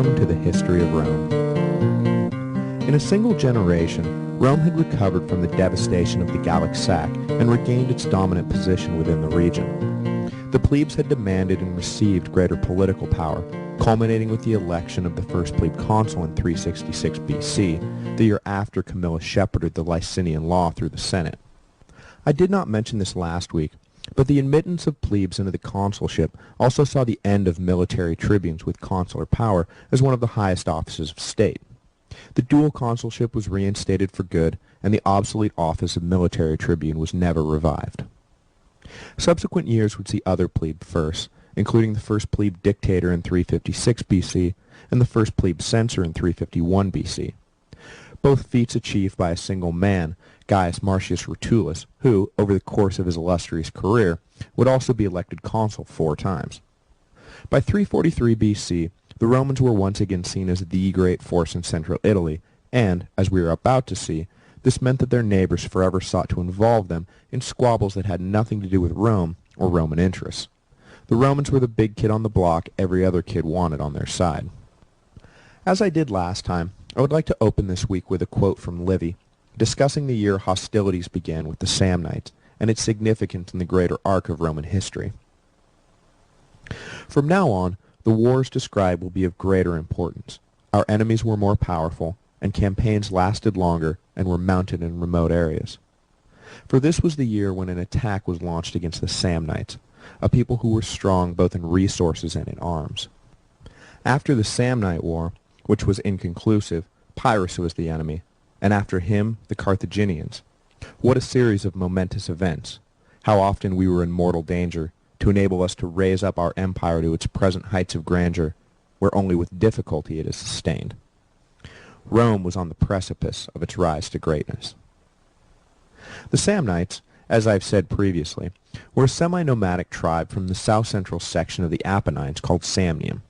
welcome to the history of Rome. In a single generation, Rome had recovered from the devastation of the Gallic sack and regained its dominant position within the region. The plebes had demanded and received greater political power, culminating with the election of the first plebe consul in 366 BC, the year after Camillus shepherded the Licinian law through the Senate. I did not mention this last week, but the admittance of plebes into the consulship also saw the end of military tribunes with consular power as one of the highest offices of state. The dual consulship was reinstated for good, and the obsolete office of military tribune was never revived. Subsequent years would see other plebe firsts, including the first plebe dictator in 356 BC and the first plebe censor in 351 BC. Both feats achieved by a single man, Gaius Marcius Rutulus, who, over the course of his illustrious career, would also be elected consul 4 times. By 343 BC, the Romans were once again seen as the great force in central Italy, and, as we are about to see, this meant that their neighbors forever sought to involve them in squabbles that had nothing to do with Rome or Roman interests. The Romans were the big kid on the block every other kid wanted on their side. As I did last time, I would like to open this week with a quote from Livy, discussing the year hostilities began with the Samnites and its significance in the greater arc of Roman history. From now on, the wars described will be of greater importance. Our enemies were more powerful, and campaigns lasted longer and were mounted in remote areas. For this was the year when an attack was launched against the Samnites, a people who were strong both in resources and in arms. After the Samnite War, which was inconclusive, Pyrrhus was the enemy, and after him the Carthaginians. What a series of momentous events! How often we were in mortal danger, to enable us to raise up our empire to its present heights of grandeur, where only with difficulty it is sustained. Rome was on the precipice of its rise to greatness. The Samnites, as I have said previously, were a semi-nomadic tribe from the south-central section of the Apennines called Samnium.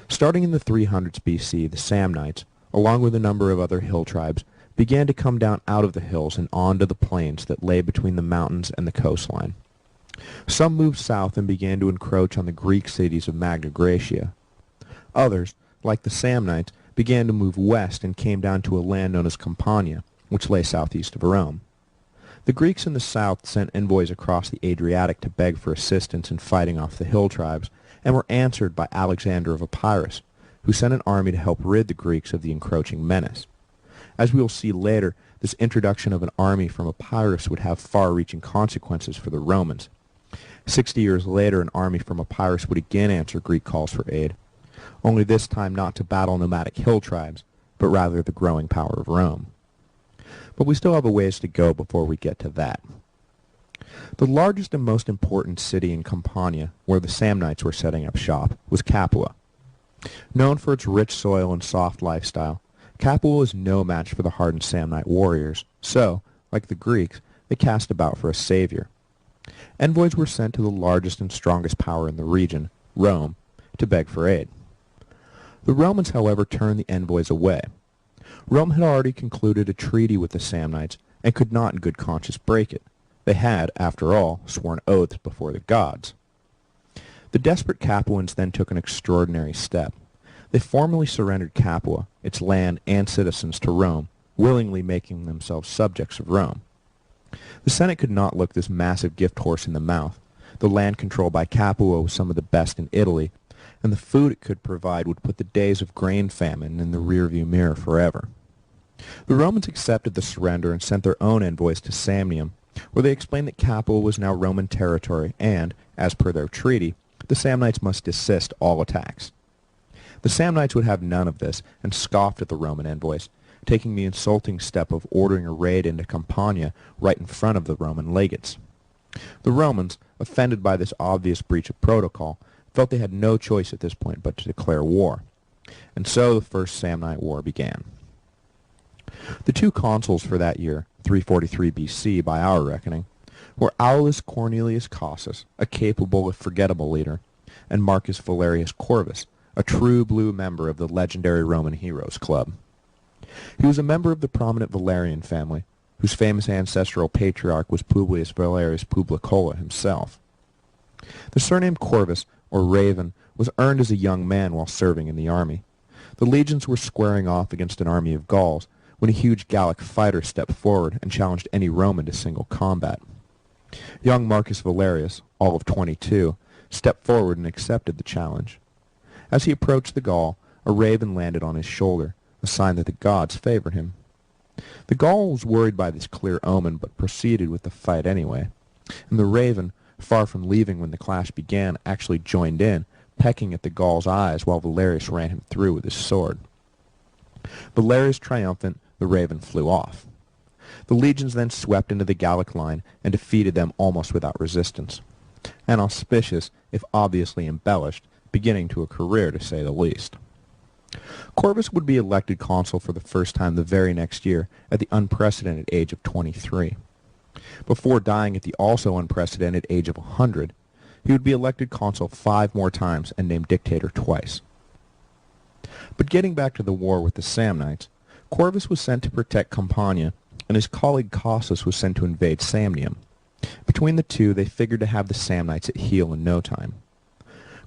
Starting in the 300s BC, the Samnites, along with a number of other hill tribes, began to come down out of the hills and onto the plains that lay between the mountains and the coastline. Some moved south and began to encroach on the Greek cities of Magna Graecia. Others, like the Samnites, began to move west and came down to a land known as Campania, which lay southeast of Rome. The Greeks in the south sent envoys across the Adriatic to beg for assistance in fighting off the hill tribes, and were answered by Alexander of Epirus, who sent an army to help rid the Greeks of the encroaching menace. As we will see later, this introduction of an army from Epirus would have far-reaching consequences for the Romans. 60 years later, an army from Epirus would again answer Greek calls for aid, only this time not to battle nomadic hill tribes, but rather the growing power of Rome. But we still have a ways to go before we get to that. The largest and most important city in Campania, where the Samnites were setting up shop, was Capua. Known for its rich soil and soft lifestyle, Capua was no match for the hardened Samnite warriors, so, like the Greeks, they cast about for a savior. Envoys were sent to the largest and strongest power in the region, Rome, to beg for aid. The Romans, however, turned the envoys away. Rome had already concluded a treaty with the Samnites and could not in good conscience break it. They had, after all, sworn oaths before the gods. The desperate Capuans then took an extraordinary step. They formally surrendered Capua, its land and citizens, to Rome, willingly making themselves subjects of Rome. The Senate could not look this massive gift horse in the mouth. The land controlled by Capua was some of the best in Italy, and the food it could provide would put the days of grain famine in the rearview mirror forever. The Romans accepted the surrender and sent their own envoys to Samnium, where they explained that Capua was now Roman territory and, as per their treaty, the Samnites must desist all attacks. The Samnites would have none of this and scoffed at the Roman envoys, taking the insulting step of ordering a raid into Campania right in front of the Roman legates. The Romans, offended by this obvious breach of protocol, felt they had no choice at this point but to declare war. And so the First Samnite War began. The two consuls for that year, 343 BC by our reckoning, were Aulus Cornelius Cassus, a capable if forgettable leader, and Marcus Valerius Corvus, a true blue member of the legendary Roman Heroes Club. He was a member of the prominent Valerian family, whose famous ancestral patriarch was Publius Valerius Publicola himself. The surname Corvus, or Raven, was earned as a young man while serving in the army. The legions were squaring off against an army of Gauls when a huge Gallic fighter stepped forward and challenged any Roman to single combat. Young Marcus Valerius, all of 22, stepped forward and accepted the challenge. As he approached the Gaul, a raven landed on his shoulder, a sign that the gods favored him. The Gaul was worried by this clear omen, but proceeded with the fight anyway, and the raven, far from leaving when the clash began, actually joined in, pecking at the Gaul's eyes while Valerius ran him through with his sword. Valerius triumphant, the raven flew off. The legions then swept into the Gallic line and defeated them almost without resistance. An auspicious, if obviously embellished, beginning to a career, to say the least. Corvus would be elected consul for the first time the very next year at the unprecedented age of 23. Before dying at the also unprecedented age of 100, he would be elected consul 5 more times and named dictator twice. But getting back to the war with the Samnites, Corvus was sent to protect Campania, and his colleague Cossus was sent to invade Samnium. Between the two, they figured to have the Samnites at heel in no time.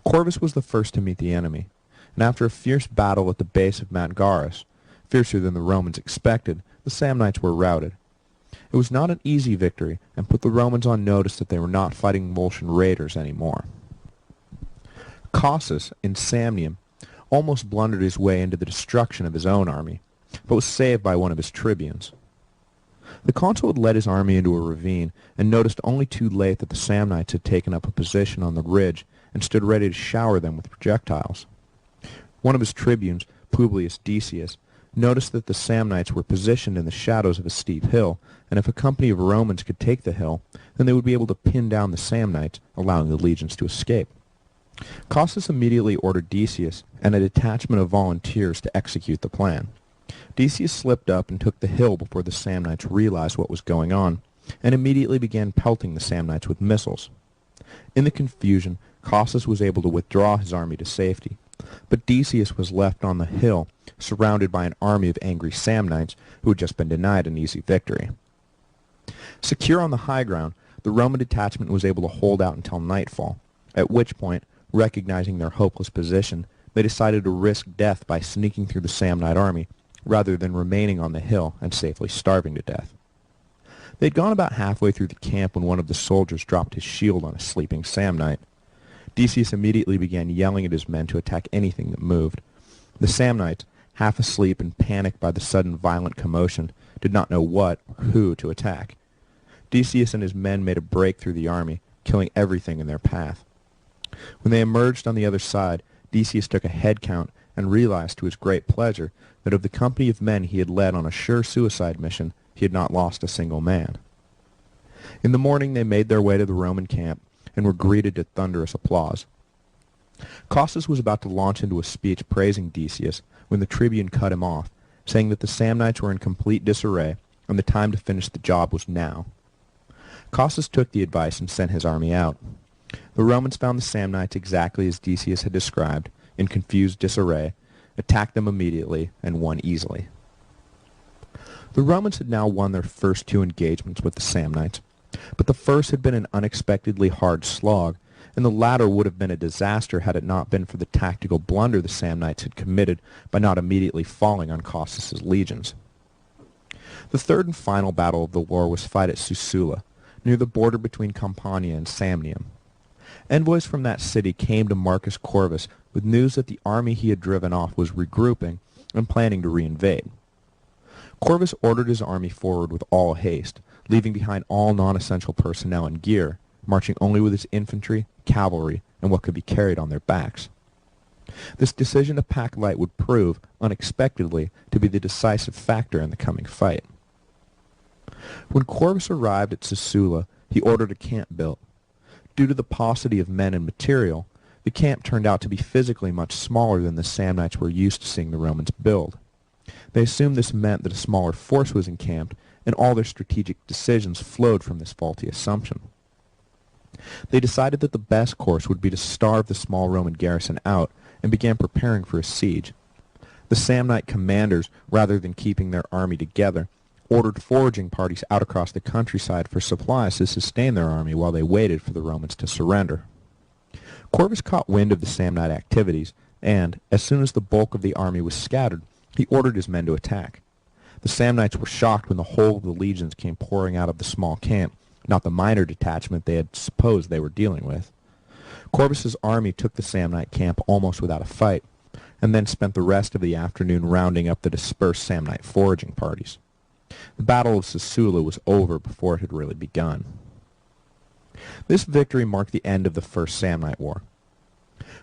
Corvus was the first to meet the enemy, and after a fierce battle at the base of Mount Garus, fiercer than the Romans expected, the Samnites were routed. It was not an easy victory, and put the Romans on notice that they were not fighting Volscian raiders anymore. Cossus, in Samnium, almost blundered his way into the destruction of his own army, but was saved by one of his tribunes. The consul had led his army into a ravine, and noticed only too late that the Samnites had taken up a position on the ridge and stood ready to shower them with projectiles. One of his tribunes, Publius Decius, noticed that the Samnites were positioned in the shadows of a steep hill, and if a company of Romans could take the hill, then they would be able to pin down the Samnites, allowing the legions to escape. Cossus immediately ordered Decius and a detachment of volunteers to execute the plan. Decius slipped up and took the hill before the Samnites realized what was going on, and immediately began pelting the Samnites with missiles. In the confusion, Cossus was able to withdraw his army to safety, but Decius was left on the hill, surrounded by an army of angry Samnites who had just been denied an easy victory. Secure on the high ground, the Roman detachment was able to hold out until nightfall, at which point, recognizing their hopeless position, they decided to risk death by sneaking through the Samnite army, rather than remaining on the hill and safely starving to death. They had gone about halfway through the camp when one of the soldiers dropped his shield on a sleeping Samnite. Decius immediately began yelling at his men to attack anything that moved. The Samnites, half asleep and panicked by the sudden violent commotion, did not know what or who to attack. Decius and his men made a break through the army, killing everything in their path. When they emerged on the other side, Decius took a head count and realized to his great pleasure that of the company of men he had led on a sure suicide mission, he had not lost a single man. In the morning they made their way to the Roman camp and were greeted to thunderous applause. Cossus was about to launch into a speech praising Decius when the tribune cut him off, saying that the Samnites were in complete disarray and the time to finish the job was now. Cossus took the advice and sent his army out. The Romans found the Samnites exactly as Decius had described, in confused disarray, attacked them immediately, and won easily. The Romans had now won their first 2 engagements with the Samnites, but the first had been an unexpectedly hard slog, and the latter would have been a disaster had it not been for the tactical blunder the Samnites had committed by not immediately falling on Cossus's legions. The third and final battle of the war was fought at Susula, near the border between Campania and Samnium. Envoys from that city came to Marcus Corvus with news that the army he had driven off was regrouping and planning to reinvade. Corvus ordered his army forward with all haste, leaving behind all non-essential personnel and gear, marching only with his infantry, cavalry, and what could be carried on their backs. This decision to pack light would prove, unexpectedly, to be the decisive factor in the coming fight. When Corvus arrived at Susula, he ordered a camp built. Due to the paucity of men and material, the camp turned out to be physically much smaller than the Samnites were used to seeing the Romans build. They assumed this meant that a smaller force was encamped, and all their strategic decisions flowed from this faulty assumption. They decided that the best course would be to starve the small Roman garrison out, and began preparing for a siege. The Samnite commanders, rather than keeping their army together, ordered foraging parties out across the countryside for supplies to sustain their army while they waited for the Romans to surrender. Corvus caught wind of the Samnite activities and, as soon as the bulk of the army was scattered, he ordered his men to attack. The Samnites were shocked when the whole of the legions came pouring out of the small camp, not the minor detachment they had supposed they were dealing with. Corvus's army took the Samnite camp almost without a fight, and then spent the rest of the afternoon rounding up the dispersed Samnite foraging parties. The Battle of Sisula was over before it had really begun. This victory marked the end of the First Samnite War.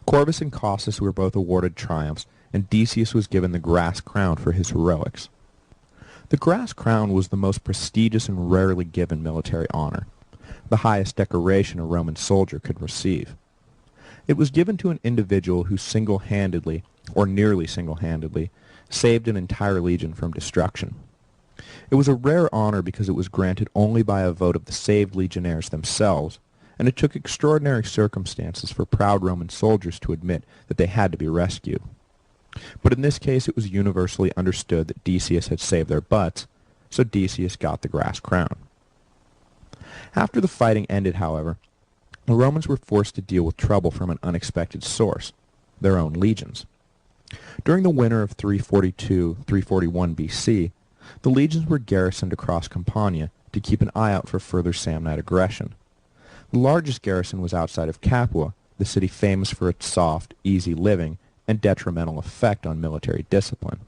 Corvus and Cossus were both awarded triumphs, and Decius was given the grass crown for his heroics. The grass crown was the most prestigious and rarely given military honor, the highest decoration a Roman soldier could receive. It was given to an individual who single-handedly, or nearly single-handedly, saved an entire legion from destruction. It was a rare honor because it was granted only by a vote of the saved legionnaires themselves, and it took extraordinary circumstances for proud Roman soldiers to admit that they had to be rescued. But in this case it was universally understood that Decius had saved their butts, so Decius got the grass crown. After the fighting ended, however, the Romans were forced to deal with trouble from an unexpected source, their own legions. During the winter of 342-341 BC, the legions were garrisoned across Campania to keep an eye out for further Samnite aggression. The largest garrison was outside of Capua, the city famous for its soft, easy living and detrimental effect on military discipline.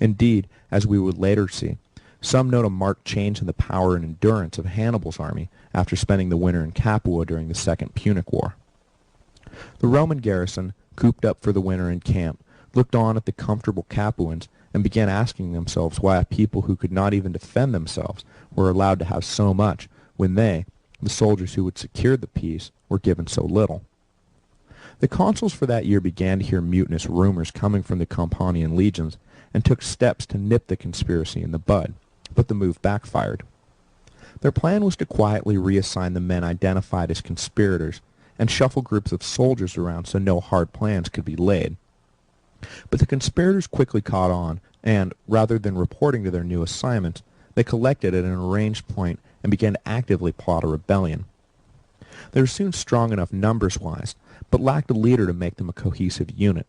Indeed, as we would later see, some note a marked change in the power and endurance of Hannibal's army after spending the winter in Capua during the Second Punic War. The Roman garrison, cooped up for the winter in camp, looked on at the comfortable Capuans and began asking themselves why a people who could not even defend themselves were allowed to have so much when they, the soldiers who would secure the peace, were given so little. The consuls for that year began to hear mutinous rumors coming from the Campanian legions and took steps to nip the conspiracy in the bud, but the move backfired. Their plan was to quietly reassign the men identified as conspirators and shuffle groups of soldiers around so no hard plans could be laid. But the conspirators quickly caught on, and, rather than reporting to their new assignments, they collected at an arranged point and began to actively plot a rebellion. They were soon strong enough numbers-wise, but lacked a leader to make them a cohesive unit.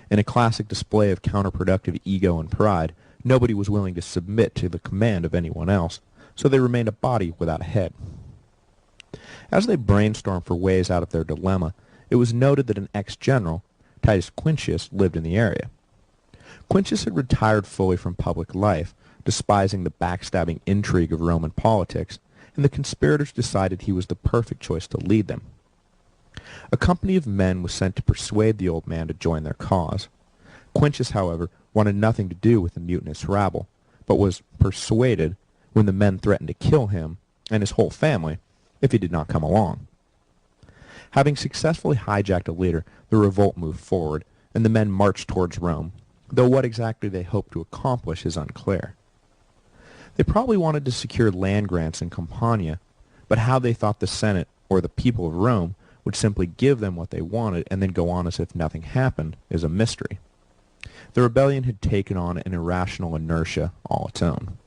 In a classic display of counterproductive ego and pride, nobody was willing to submit to the command of anyone else, so they remained a body without a head. As they brainstormed for ways out of their dilemma, it was noted that an ex-general, Titus Quintius, lived in the area. Quintius had retired fully from public life, despising the backstabbing intrigue of Roman politics, and the conspirators decided he was the perfect choice to lead them. A company of men was sent to persuade the old man to join their cause. Quintius, however, wanted nothing to do with the mutinous rabble, but was persuaded when the men threatened to kill him and his whole family if he did not come along. Having successfully hijacked a leader, the revolt moved forward, and the men marched towards Rome, though what exactly they hoped to accomplish is unclear. They probably wanted to secure land grants in Campania, but how they thought the Senate, or the people of Rome, would simply give them what they wanted and then go on as if nothing happened is a mystery. The rebellion had taken on an irrational inertia all its own.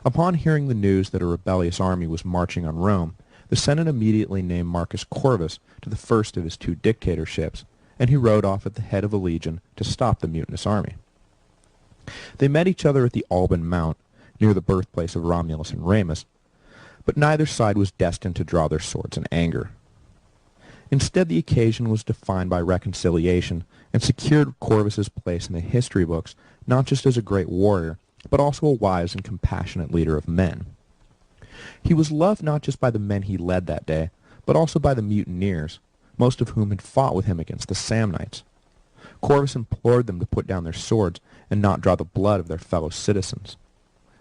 Upon hearing the news that a rebellious army was marching on Rome, the Senate immediately named Marcus Corvus to the first of his two dictatorships, and he rode off at the head of a legion to stop the mutinous army. They met each other at the Alban Mount, near the birthplace of Romulus and Remus, but neither side was destined to draw their swords in anger. Instead, the occasion was defined by reconciliation and secured Corvus's place in the history books not just as a great warrior, but also a wise and compassionate leader of men. He was loved not just by the men he led that day, but also by the mutineers, most of whom had fought with him against the Samnites. Corvus implored them to put down their swords and not draw the blood of their fellow citizens.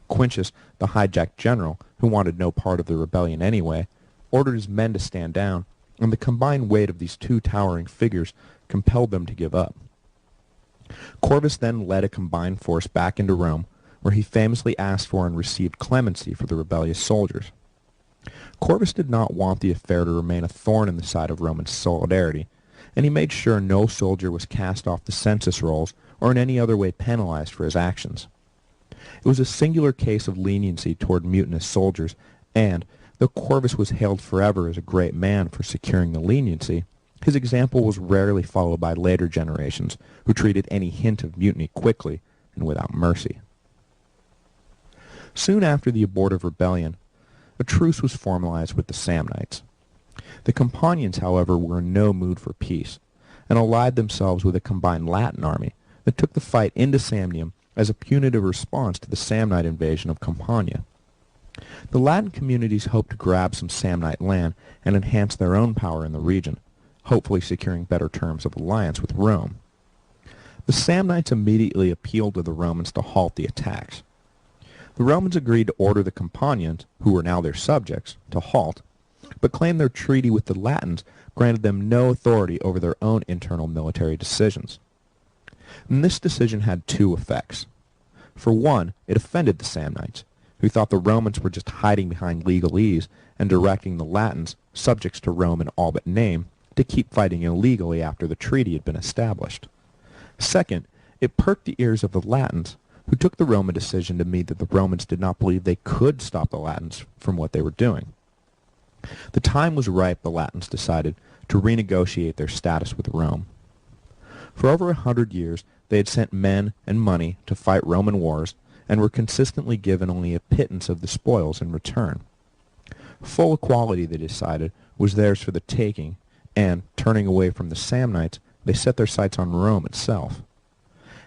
Quintius, the hijacked general, who wanted no part of the rebellion anyway, ordered his men to stand down, and the combined weight of these two towering figures compelled them to give up. Corvus then led a combined force back into Rome, where he famously asked for and received clemency for the rebellious soldiers. Corvus did not want the affair to remain a thorn in the side of Roman solidarity, and he made sure no soldier was cast off the census rolls or in any other way penalized for his actions. It was a singular case of leniency toward mutinous soldiers, and, though Corvus was hailed forever as a great man for securing the leniency, His example was rarely followed by later generations, who treated any hint of mutiny quickly and without mercy. Soon after the abortive rebellion, a truce was formalized with the Samnites. The Companions, however, were in no mood for peace, and allied themselves with a combined Latin army that took the fight into Samnium as a punitive response to the Samnite invasion of Campania. The Latin communities hoped to grab some Samnite land and enhance their own power in the region, hopefully securing better terms of alliance with Rome. The Samnites immediately appealed to the Romans to halt the attacks. The Romans agreed to order the Companions, who were now their subjects, to halt, but claimed their treaty with the Latins granted them no authority over their own internal military decisions. And this decision had two effects. For one, it offended the Samnites, who thought the Romans were just hiding behind legalese and directing the Latins, subjects to Rome in all but name, to keep fighting illegally after the treaty had been established. Second, it perked the ears of the Latins, who took the Roman decision to mean that the Romans did not believe they could stop the Latins from what they were doing. The time was ripe, the Latins decided, to renegotiate their status with Rome. For over 100 years, they had sent men and money to fight Roman wars and were consistently given only a pittance of the spoils in return. Full equality, they decided, was theirs for the taking, and, turning away from the Samnites, they set their sights on Rome itself.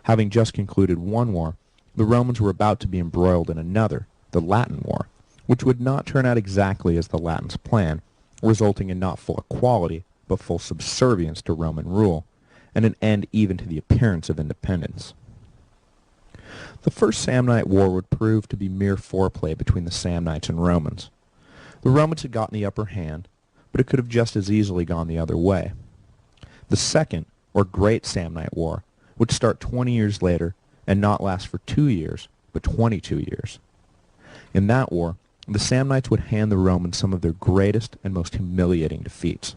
Having just concluded one war, the Romans were about to be embroiled in another, the Latin War, which would not turn out exactly as the Latins planned, resulting in not full equality, but full subservience to Roman rule, and an end even to the appearance of independence. The First Samnite War would prove to be mere foreplay between the Samnites and Romans. The Romans had gotten the upper hand, but it could have just as easily gone the other way. The Second, or Great Samnite War, would start 20 years later and not last for 2 years, but 22 years. In that war, the Samnites would hand the Romans some of their greatest and most humiliating defeats.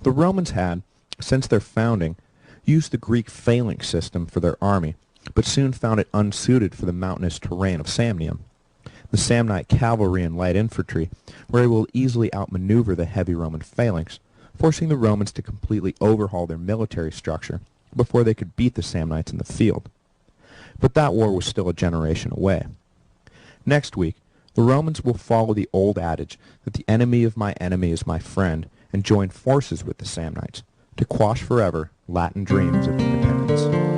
The Romans had, since their founding, used the Greek Phalanx system for their army, but soon found it unsuited for the mountainous terrain of Samnium. The Samnite cavalry and light infantry were able to easily outmaneuver the heavy Roman phalanx, forcing the Romans to completely overhaul their military structure before they could beat the Samnites in the field. But that war was still a generation away. Next week, the Romans will follow the old adage that the enemy of my enemy is my friend and join forces with the Samnites to quash forever Latin dreams of independence.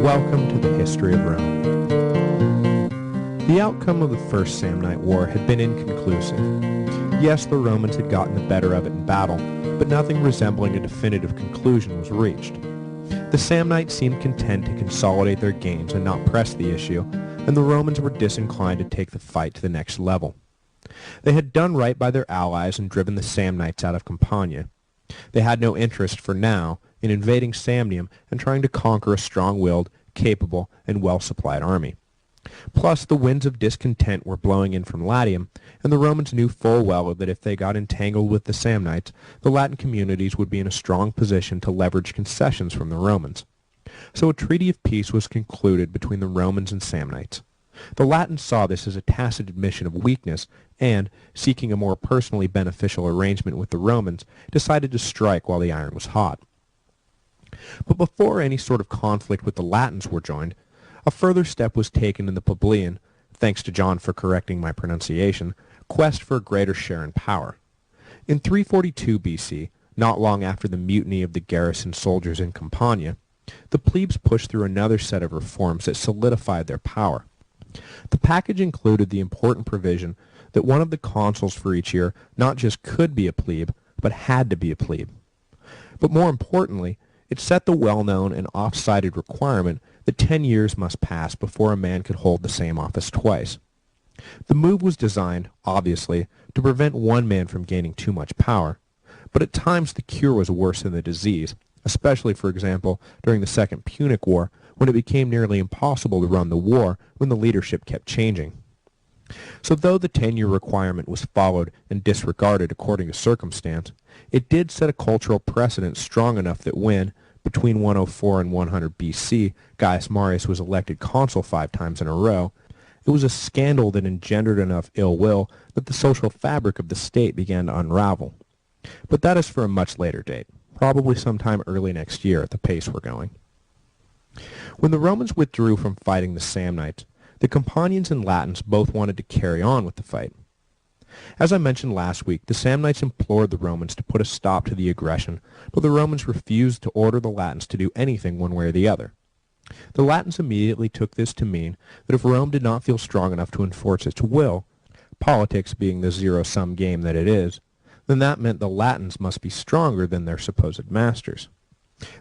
Welcome to the history of Rome. The outcome of the First Samnite War had been inconclusive. Yes, the Romans had gotten the better of it in battle, but nothing resembling a definitive conclusion was reached. The Samnites seemed content to consolidate their gains and not press the issue, and the Romans were disinclined to take the fight to the next level. They had done right by their allies and driven the Samnites out of Campania. They had no interest, for now, in invading Samnium and trying to conquer a strong-willed, capable, and well-supplied army. Plus, the winds of discontent were blowing in from Latium, and the Romans knew full well that if they got entangled with the Samnites, the Latin communities would be in a strong position to leverage concessions from the Romans. So a treaty of peace was concluded between the Romans and Samnites. The Latins saw this as a tacit admission of weakness and, seeking a more personally beneficial arrangement with the Romans, decided to strike while the iron was hot. But before any sort of conflict with the Latins were joined, a further step was taken in the plebeian, thanks to John for correcting my pronunciation, quest for a greater share in power. In 342 BC, not long after the mutiny of the garrison soldiers in Campania, the plebes pushed through another set of reforms that solidified their power. The package included the important provision that one of the consuls for each year not just could be a plebe, but had to be a plebe. But more importantly, it set the well-known and oft-cited requirement that 10 years must pass before a man could hold the same office twice. The move was designed, obviously, to prevent one man from gaining too much power, but at times the cure was worse than the disease, especially, for example, during the Second Punic War, when it became nearly impossible to run the war when the leadership kept changing. So though the tenure requirement was followed and disregarded according to circumstance, it did set a cultural precedent strong enough that when, between 104 and 100 BC, Gaius Marius was elected consul 5 times in a row, it was a scandal that engendered enough ill will that the social fabric of the state began to unravel. But that is for a much later date, probably sometime early next year at the pace we're going. When the Romans withdrew from fighting the Samnites, the Campanians and Latins both wanted to carry on with the fight. As I mentioned last week, the Samnites implored the Romans to put a stop to the aggression, but the Romans refused to order the Latins to do anything one way or the other. The Latins immediately took this to mean that if Rome did not feel strong enough to enforce its will, politics being the zero-sum game that it is, then that meant the Latins must be stronger than their supposed masters.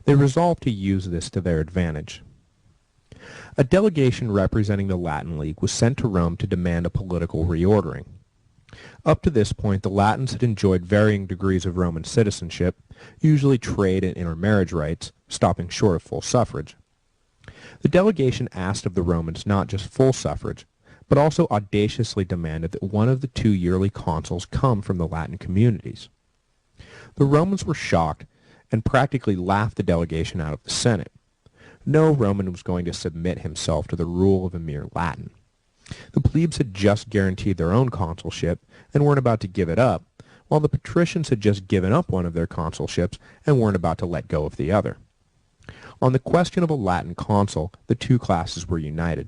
They resolved to use this to their advantage. A delegation representing the Latin League was sent to Rome to demand a political reordering. Up to this point, the Latins had enjoyed varying degrees of Roman citizenship, usually trade and intermarriage rights, stopping short of full suffrage. The delegation asked of the Romans not just full suffrage, but also audaciously demanded that one of the 2 yearly consuls come from the Latin communities. The Romans were shocked and practically laughed the delegation out of the Senate. No Roman was going to submit himself to the rule of a mere Latin. The plebes had just guaranteed their own consulship and weren't about to give it up, while the patricians had just given up one of their consulships and weren't about to let go of the other. On the question of a Latin consul, the two classes were united.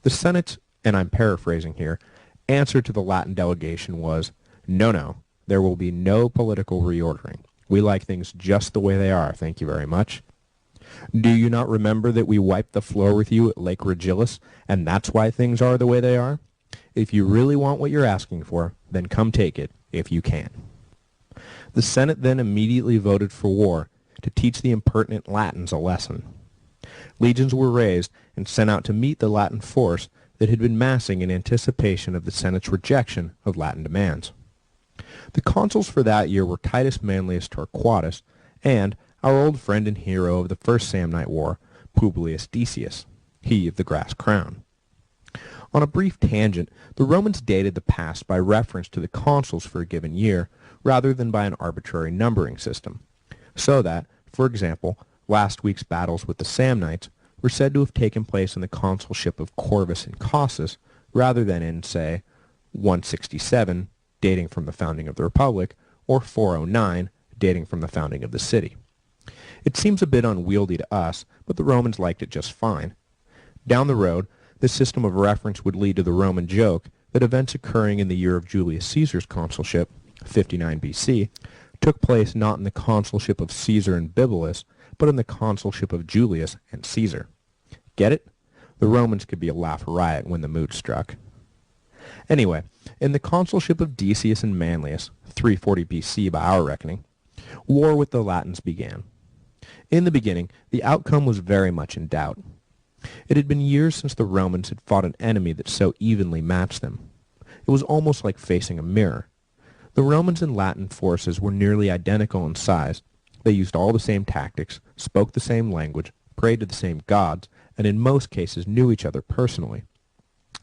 The Senate's, and I'm paraphrasing here, answer to the Latin delegation was, no, there will be no political reordering. We like things just the way they are, thank you very much. Do you not remember that we wiped the floor with you at Lake Regillus, and that's why things are the way they are? If you really want what you're asking for, then come take it, if you can. The Senate then immediately voted for war to teach the impertinent Latins a lesson. Legions were raised and sent out to meet the Latin force that had been massing in anticipation of the Senate's rejection of Latin demands. The consuls for that year were Titus Manlius Torquatus and our old friend and hero of the First Samnite War, Publius Decius, he of the grass crown. On a brief tangent, the Romans dated the past by reference to the consuls for a given year, rather than by an arbitrary numbering system, so that, for example, last week's battles with the Samnites were said to have taken place in the consulship of Corvus and Cossus, rather than in, say, 167, dating from the founding of the Republic, or 409, dating from the founding of the city. It seems a bit unwieldy to us, but the Romans liked it just fine. Down the road, this system of reference would lead to the Roman joke that events occurring in the year of Julius Caesar's consulship, 59 BC, took place not in the consulship of Caesar and Bibulus, but in the consulship of Julius and Caesar. Get it? The Romans could be a laugh riot when the mood struck. Anyway, in the consulship of Decius and Manlius, 340 BC by our reckoning, war with the Latins began. In the beginning, the outcome was very much in doubt. It had been years since the Romans had fought an enemy that so evenly matched them. It was almost like facing a mirror. The Romans and Latin forces were nearly identical in size. They used all the same tactics, spoke the same language, prayed to the same gods, and in most cases knew each other personally.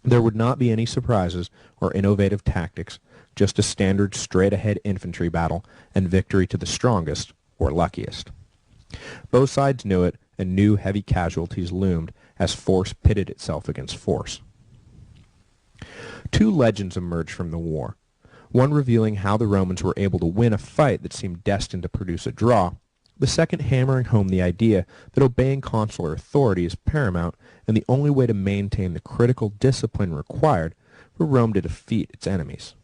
There would not be any surprises or innovative tactics, just a standard straight-ahead infantry battle and victory to the strongest or luckiest. Both sides knew it, and knew heavy casualties loomed as force pitted itself against force. Two legends emerged from the war, one revealing how the Romans were able to win a fight that seemed destined to produce a draw, the second hammering home the idea that obeying consular authority is paramount and the only way to maintain the critical discipline required for Rome to defeat its enemies.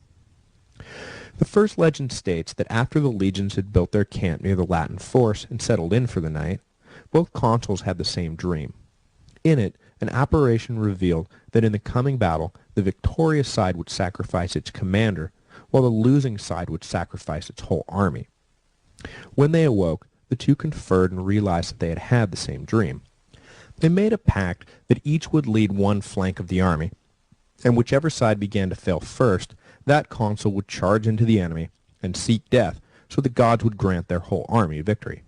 The first legend states that after the legions had built their camp near the Latin force and settled in for the night, both consuls had the same dream. In it, an apparition revealed that in the coming battle, the victorious side would sacrifice its commander, while the losing side would sacrifice its whole army. When they awoke, the two conferred and realized that they had had the same dream. They made a pact that each would lead one flank of the army, and whichever side began to fail first, that consul would charge into the enemy and seek death so the gods would grant their whole army victory.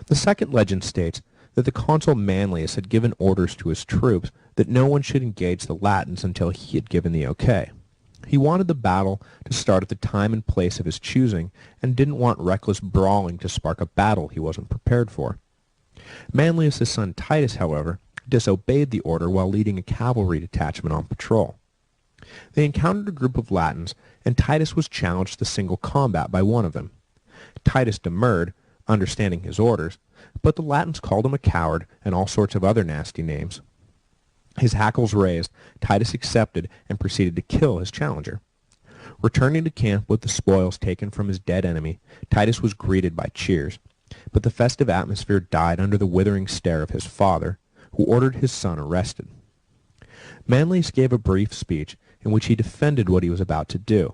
The second legend states that the consul Manlius had given orders to his troops that no one should engage the Latins until he had given the okay. He wanted the battle to start at the time and place of his choosing, and didn't want reckless brawling to spark a battle he wasn't prepared for. Manlius' son Titus, however, disobeyed the order while leading a cavalry detachment on patrol. They encountered a group of Latins, and Titus was challenged to single combat by one of them. Titus demurred, understanding his orders, but the Latins called him a coward and all sorts of other nasty names. His hackles raised, Titus accepted and proceeded to kill his challenger. Returning to camp with the spoils taken from his dead enemy, Titus was greeted by cheers, but the festive atmosphere died under the withering stare of his father, who ordered his son arrested. Manlius gave a brief speech in which he defended what he was about to do.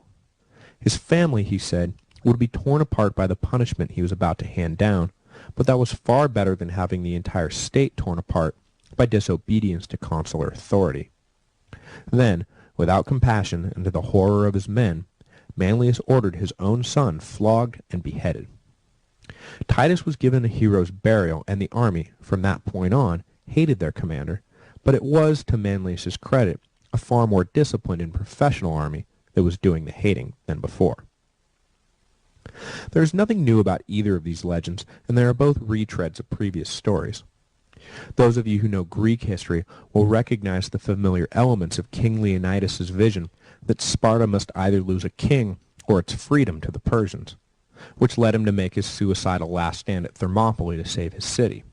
His family, he said, would be torn apart by the punishment he was about to hand down, but that was far better than having the entire state torn apart by disobedience to consular authority. Then, without compassion and to the horror of his men, Manlius ordered his own son flogged and beheaded. Titus was given a hero's burial, and the army, from that point on, hated their commander, but it was, to Manlius' credit, a far more disciplined and professional army that was doing the hating than before. There is nothing new about either of these legends, and they are both retreads of previous stories. Those of you who know Greek history will recognize the familiar elements of King Leonidas' vision that Sparta must either lose a king or its freedom to the Persians, which led him to make his suicidal last stand at Thermopylae to save his city.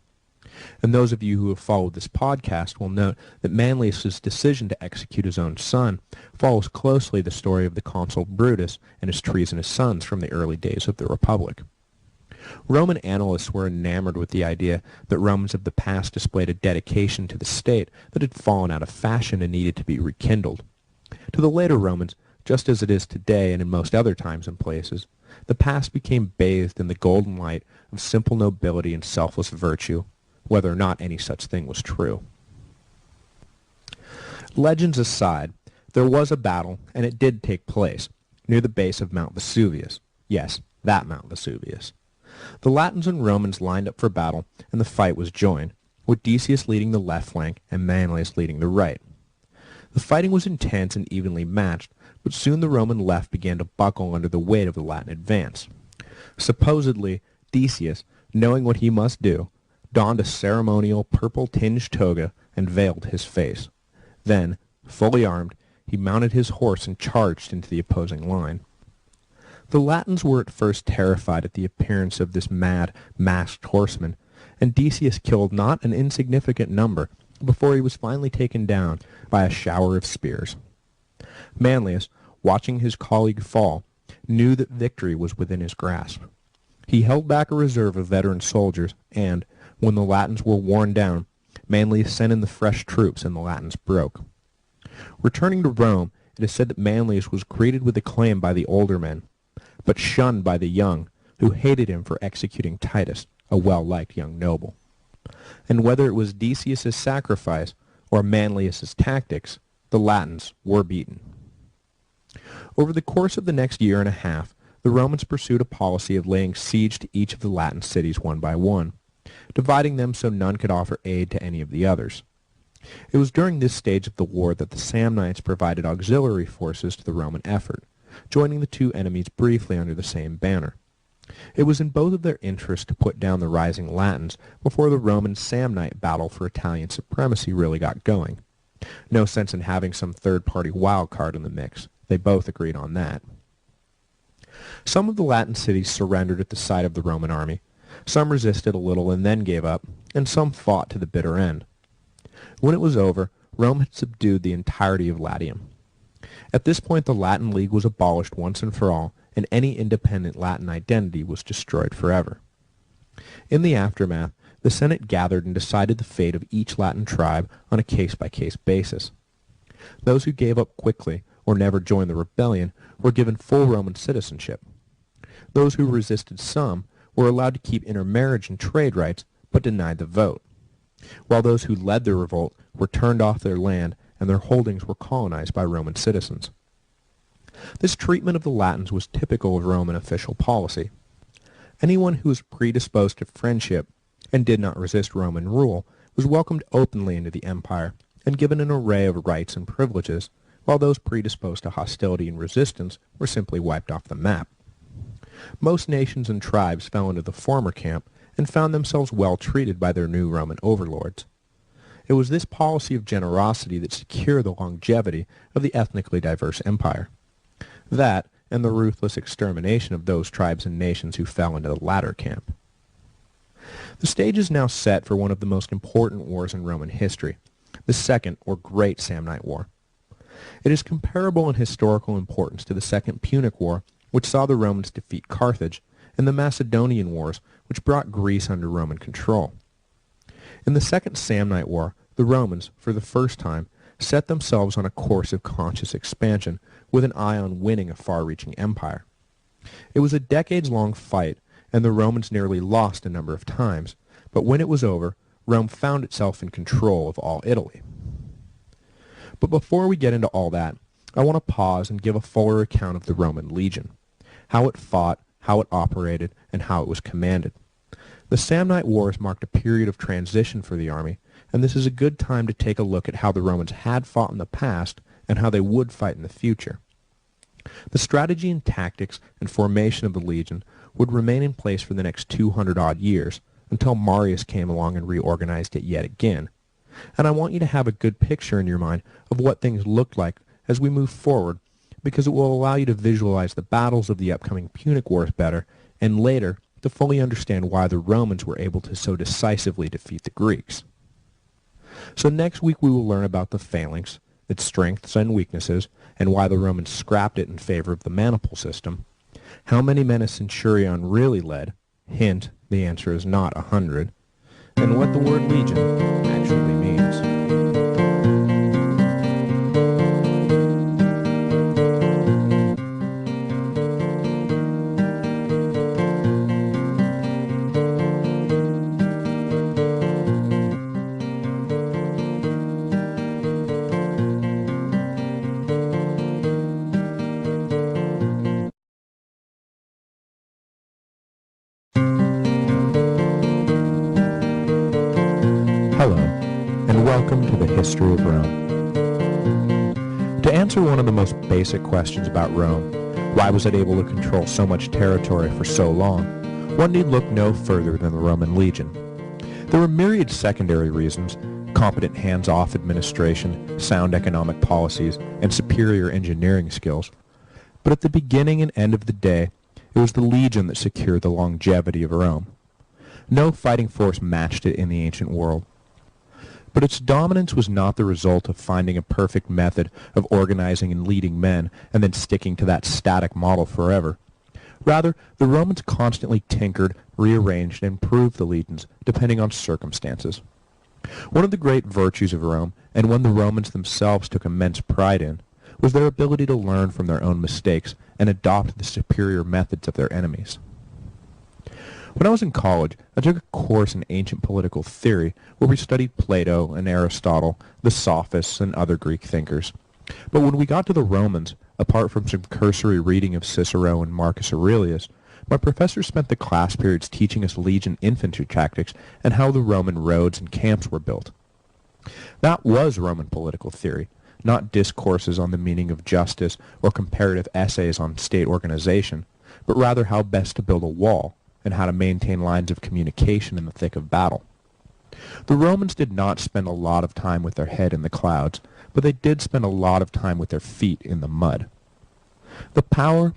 And those of you who have followed this podcast will note that Manlius' decision to execute his own son follows closely the story of the consul Brutus and his treasonous sons from the early days of the Republic. Roman annalists were enamored with the idea that Romans of the past displayed a dedication to the state that had fallen out of fashion and needed to be rekindled. To the later Romans, just as it is today and in most other times and places, the past became bathed in the golden light of simple nobility and selfless virtue, whether or not any such thing was true. Legends aside, there was a battle, and it did take place, near the base of Mount Vesuvius. Yes, that Mount Vesuvius. The Latins and Romans lined up for battle, and the fight was joined, with Decius leading the left flank and Manlius leading the right. The fighting was intense and evenly matched, but soon the Roman left began to buckle under the weight of the Latin advance. Supposedly, Decius, knowing what he must do, donned a ceremonial purple-tinged toga and veiled his face. Then, fully armed, he mounted his horse and charged into the opposing line. The Latins were at first terrified at the appearance of this mad, masked horseman, and Decius killed not an insignificant number before he was finally taken down by a shower of spears. Manlius, watching his colleague fall, knew that victory was within his grasp. He held back a reserve of veteran soldiers, and, when the Latins were worn down, Manlius sent in the fresh troops and the Latins broke. Returning to Rome, it is said that Manlius was greeted with acclaim by the older men, but shunned by the young, who hated him for executing Titus, a well-liked young noble. And whether it was Decius' sacrifice or Manlius' tactics, the Latins were beaten. Over the course of the next year and a half, the Romans pursued a policy of laying siege to each of the Latin cities one by one, dividing them so none could offer aid to any of the others. It was during this stage of the war that the Samnites provided auxiliary forces to the Roman effort, joining the two enemies briefly under the same banner. It was in both of their interests to put down the rising Latins before the Roman-Samnite battle for Italian supremacy really got going. No sense in having some third-party wild card in the mix. They both agreed on that. Some of the Latin cities surrendered at the sight of the Roman army. Some resisted a little and then gave up, and some fought to the bitter end. When it was over, Rome had subdued the entirety of Latium. At this point, the Latin League was abolished once and for all, and any independent Latin identity was destroyed forever. In the aftermath, the Senate gathered and decided the fate of each Latin tribe on a case-by-case basis. Those who gave up quickly or never joined the rebellion were given full Roman citizenship. Those who resisted some were allowed to keep intermarriage and trade rights, but denied the vote, while those who led the revolt were turned off their land and their holdings were colonized by Roman citizens. This treatment of the Latins was typical of Roman official policy. Anyone who was predisposed to friendship and did not resist Roman rule was welcomed openly into the empire and given an array of rights and privileges, while those predisposed to hostility and resistance were simply wiped off the map. Most nations and tribes fell into the former camp and found themselves well treated by their new Roman overlords. It was this policy of generosity that secured the longevity of the ethnically diverse empire. That, and the ruthless extermination of those tribes and nations who fell into the latter camp. The stage is now set for one of the most important wars in Roman history, the Second or Great Samnite War. It is comparable in historical importance to the Second Punic War, which saw the Romans defeat Carthage, and the Macedonian Wars, which brought Greece under Roman control. In the Second Samnite War, the Romans, for the first time, set themselves on a course of conscious expansion with an eye on winning a far-reaching empire. It was a decades-long fight, and the Romans nearly lost a number of times, but when it was over, Rome found itself in control of all Italy. But before we get into all that, I want to pause and give a fuller account of the Roman legion, how it fought, how it operated, and how it was commanded. The Samnite Wars marked a period of transition for the army, and this is a good time to take a look at how the Romans had fought in the past and how they would fight in the future. The strategy and tactics and formation of the legion would remain in place for the next 200-odd years, until Marius came along and reorganized it yet again. And I want you to have a good picture in your mind of what things looked like as we move forward, because it will allow you to visualize the battles of the upcoming Punic Wars better, and later to fully understand why the Romans were able to so decisively defeat the Greeks. So next week we will learn about the Phalanx, its strengths and weaknesses, and why the Romans scrapped it in favor of the maniple system, how many men a centurion really led, hint, the answer is not 100, and what the word legion actually means. Hello, and welcome to the History of Rome. To answer one of the most basic questions about Rome, why was it able to control so much territory for so long, one need look no further than the Roman legion. There were myriad secondary reasons: competent hands-off administration, sound economic policies, and superior engineering skills. But at the beginning and end of the day, it was the legion that secured the longevity of Rome. No fighting force matched it in the ancient world. But its dominance was not the result of finding a perfect method of organizing and leading men and then sticking to that static model forever. Rather, the Romans constantly tinkered, rearranged, and improved the legions depending on circumstances. One of the great virtues of Rome, and one the Romans themselves took immense pride in, was their ability to learn from their own mistakes and adopt the superior methods of their enemies. When I was in college, I took a course in ancient political theory where we studied Plato and Aristotle, the Sophists, and other Greek thinkers. But when we got to the Romans, apart from some cursory reading of Cicero and Marcus Aurelius, my professor spent the class periods teaching us legion infantry tactics and how the Roman roads and camps were built. That was Roman political theory, not discourses on the meaning of justice or comparative essays on state organization, but rather how best to build a wall, and how to maintain lines of communication in the thick of battle. The Romans did not spend a lot of time with their head in the clouds, but they did spend a lot of time with their feet in the mud. The power,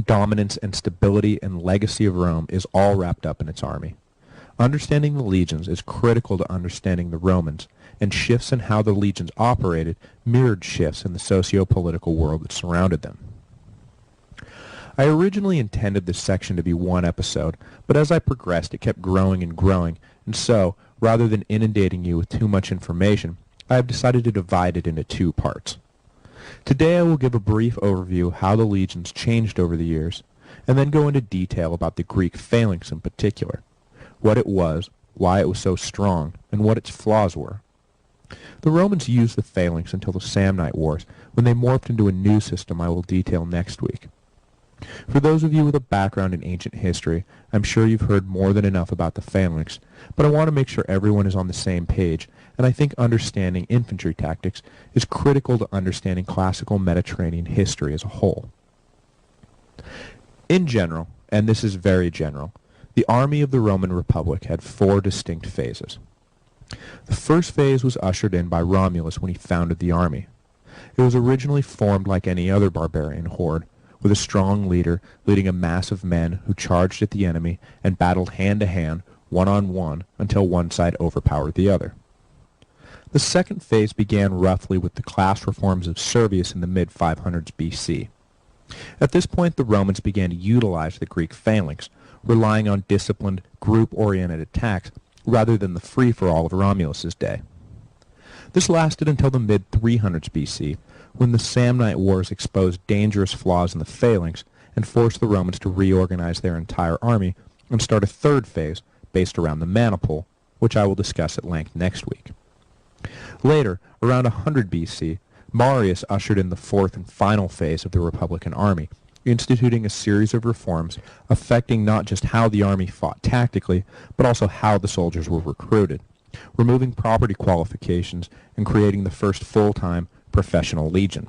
dominance, and stability and legacy of Rome is all wrapped up in its army. Understanding the legions is critical to understanding the Romans, and shifts in how the legions operated mirrored shifts in the socio-political world that surrounded them. I originally intended this section to be one episode, but as I progressed it kept growing and growing, and so, rather than inundating you with too much information, I have decided to divide it into two parts. Today I will give a brief overview of how the legions changed over the years, and then go into detail about the Greek phalanx in particular, what it was, why it was so strong, and what its flaws were. The Romans used the phalanx until the Samnite Wars, when they morphed into a new system I will detail next week. For those of you with a background in ancient history, I'm sure you've heard more than enough about the Phalanx, but I want to make sure everyone is on the same page, and I think understanding infantry tactics is critical to understanding classical Mediterranean history as a whole. In general, and this is very general, the army of the Roman Republic had 4 distinct phases. The first phase was ushered in by Romulus when he founded the army. It was originally formed like any other barbarian horde, with a strong leader leading a mass of men who charged at the enemy and battled hand-to-hand, one-on-one, until one side overpowered the other. The second phase began roughly with the class reforms of Servius in the mid-500s BC. At this point, the Romans began to utilize the Greek phalanx, relying on disciplined, group-oriented attacks rather than the free-for-all of Romulus's day. This lasted until the mid-300s BC, when the Samnite Wars exposed dangerous flaws in the phalanx and forced the Romans to reorganize their entire army and start a third phase based around the maniple, which I will discuss at length next week. Later, around 100 BC, Marius ushered in the fourth and final phase of the Republican army, instituting a series of reforms affecting not just how the army fought tactically, but also how the soldiers were recruited, removing property qualifications and creating the first full-time professional legion.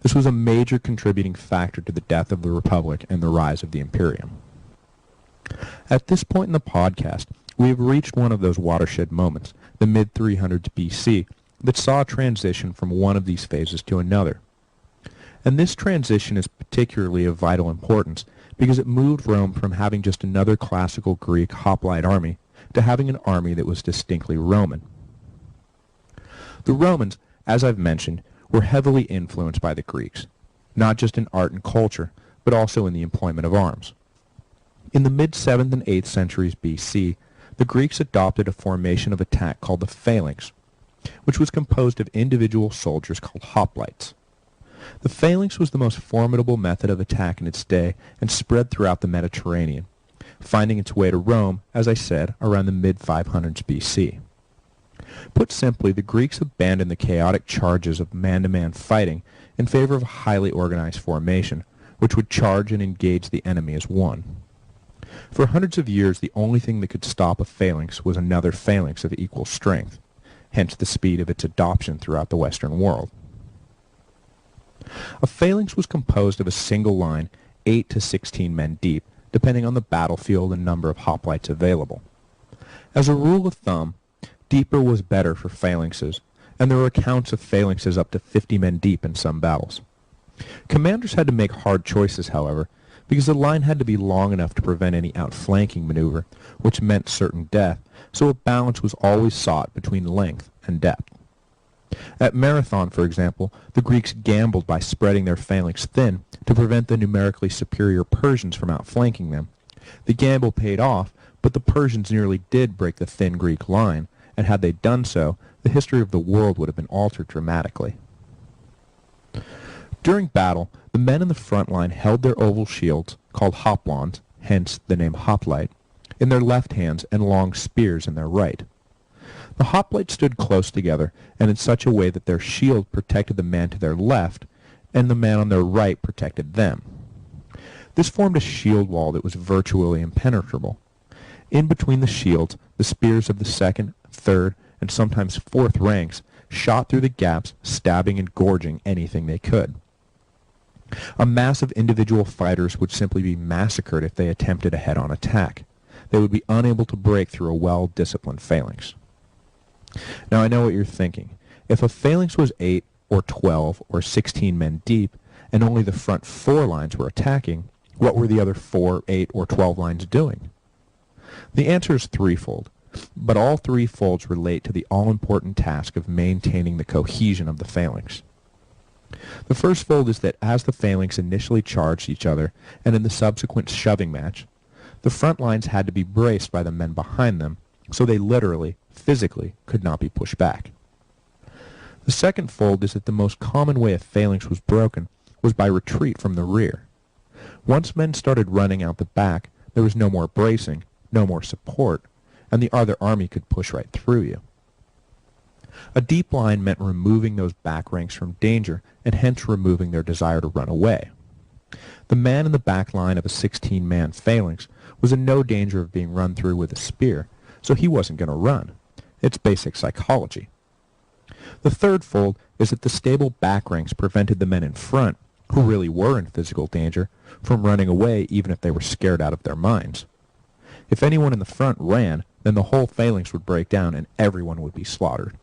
This was a major contributing factor to the death of the Republic and the rise of the Imperium. At this point in the podcast, we have reached one of those watershed moments, the mid-300s BC, that saw a transition from one of these phases to another. And this transition is particularly of vital importance because it moved Rome from having just another classical Greek hoplite army to having an army that was distinctly Roman. The Romans, as I've mentioned, were heavily influenced by the Greeks, not just in art and culture, but also in the employment of arms. In the mid-7th and 8th centuries BC, the Greeks adopted a formation of attack called the Phalanx, which was composed of individual soldiers called hoplites. The Phalanx was the most formidable method of attack in its day and spread throughout the Mediterranean, finding its way to Rome, as I said, around the mid-500s BC. Put simply, the Greeks abandoned the chaotic charges of man-to-man fighting in favor of a highly organized formation, which would charge and engage the enemy as one. For hundreds of years, the only thing that could stop a phalanx was another phalanx of equal strength, hence the speed of its adoption throughout the Western world. A phalanx was composed of a single line, 8 to 16 men deep, depending on the battlefield and number of hoplites available. As a rule of thumb, deeper was better for phalanxes, and there were accounts of phalanxes up to 50 men deep in some battles. Commanders had to make hard choices, however, because the line had to be long enough to prevent any outflanking maneuver, which meant certain death, so a balance was always sought between length and depth. At Marathon, for example, the Greeks gambled by spreading their phalanx thin to prevent the numerically superior Persians from outflanking them. The gamble paid off, but the Persians nearly did break the thin Greek line, and had they done so, the history of the world would have been altered dramatically. During battle, the men in the front line held their oval shields, called hoplons, hence the name hoplite, in their left hands and long spears in their right. The hoplites stood close together, and in such a way that their shield protected the man to their left, and the man on their right protected them. This formed a shield wall that was virtually impenetrable. In between the shields, the spears of the second, third, and sometimes fourth ranks shot through the gaps, stabbing and gorging anything they could. A mass of individual fighters would simply be massacred if they attempted a head-on attack. They would be unable to break through a well-disciplined phalanx. Now I know what you're thinking. If a phalanx was 8 or 12 or 16 men deep, and only the front 4 lines were attacking, what were the other 4, 8, or 12 lines doing? The answer is threefold, but all three folds relate to the all-important task of maintaining the cohesion of the phalanx. The first fold is that as the phalanx initially charged each other, and in the subsequent shoving match, the front lines had to be braced by the men behind them, so they literally, physically, could not be pushed back. The second fold is that the most common way a phalanx was broken was by retreat from the rear. Once men started running out the back, there was no more bracing, no more support, and the other army could push right through you. A deep line meant removing those back ranks from danger and hence removing their desire to run away. The man in the back line of a 16-man phalanx was in no danger of being run through with a spear, so he wasn't going to run. It's basic psychology. The third fold is that the stable back ranks prevented the men in front, who really were in physical danger, from running away even if they were scared out of their minds. If anyone in the front ran, then the whole phalanx would break down and everyone would be slaughtered.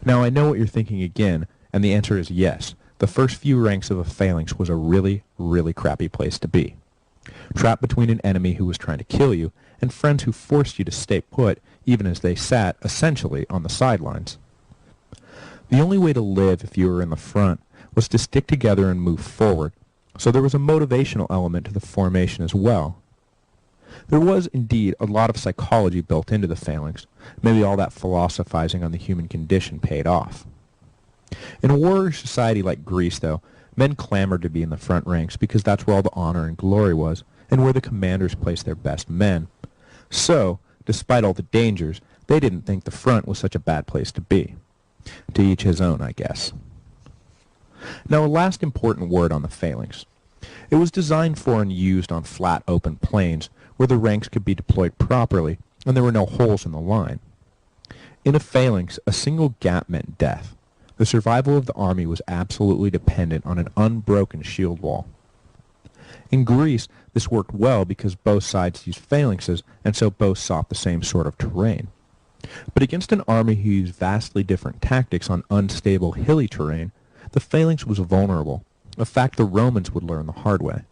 Now I know what you're thinking again, and the answer is yes. The first few ranks of a phalanx was a really, really crappy place to be. Trapped between an enemy who was trying to kill you and friends who forced you to stay put even as they sat, essentially, on the sidelines. The only way to live if you were in the front was to stick together and move forward, so there was a motivational element to the formation as well. There was, indeed, a lot of psychology built into the phalanx. Maybe all that philosophizing on the human condition paid off. In a warrior society like Greece, though, men clamored to be in the front ranks because that's where all the honor and glory was, and where the commanders placed their best men. So, despite all the dangers, they didn't think the front was such a bad place to be. To each his own, I guess. Now, a last important word on the phalanx. It was designed for and used on flat, open plains, where the ranks could be deployed properly, and there were no holes in the line. In a phalanx, a single gap meant death. The survival of the army was absolutely dependent on an unbroken shield wall. In Greece, this worked well because both sides used phalanxes, and so both sought the same sort of terrain. But against an army who used vastly different tactics on unstable, hilly terrain, the phalanx was vulnerable, a fact the Romans would learn the hard way.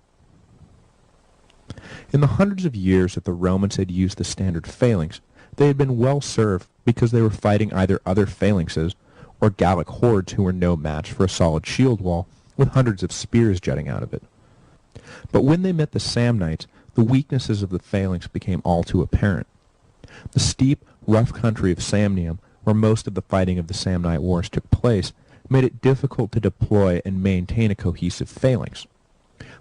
In the hundreds of years that the Romans had used the standard phalanx, they had been well served because they were fighting either other phalanxes or Gallic hordes who were no match for a solid shield wall with hundreds of spears jutting out of it. But when they met the Samnites, the weaknesses of the phalanx became all too apparent. The steep, rough country of Samnium, where most of the fighting of the Samnite Wars took place, made it difficult to deploy and maintain a cohesive phalanx.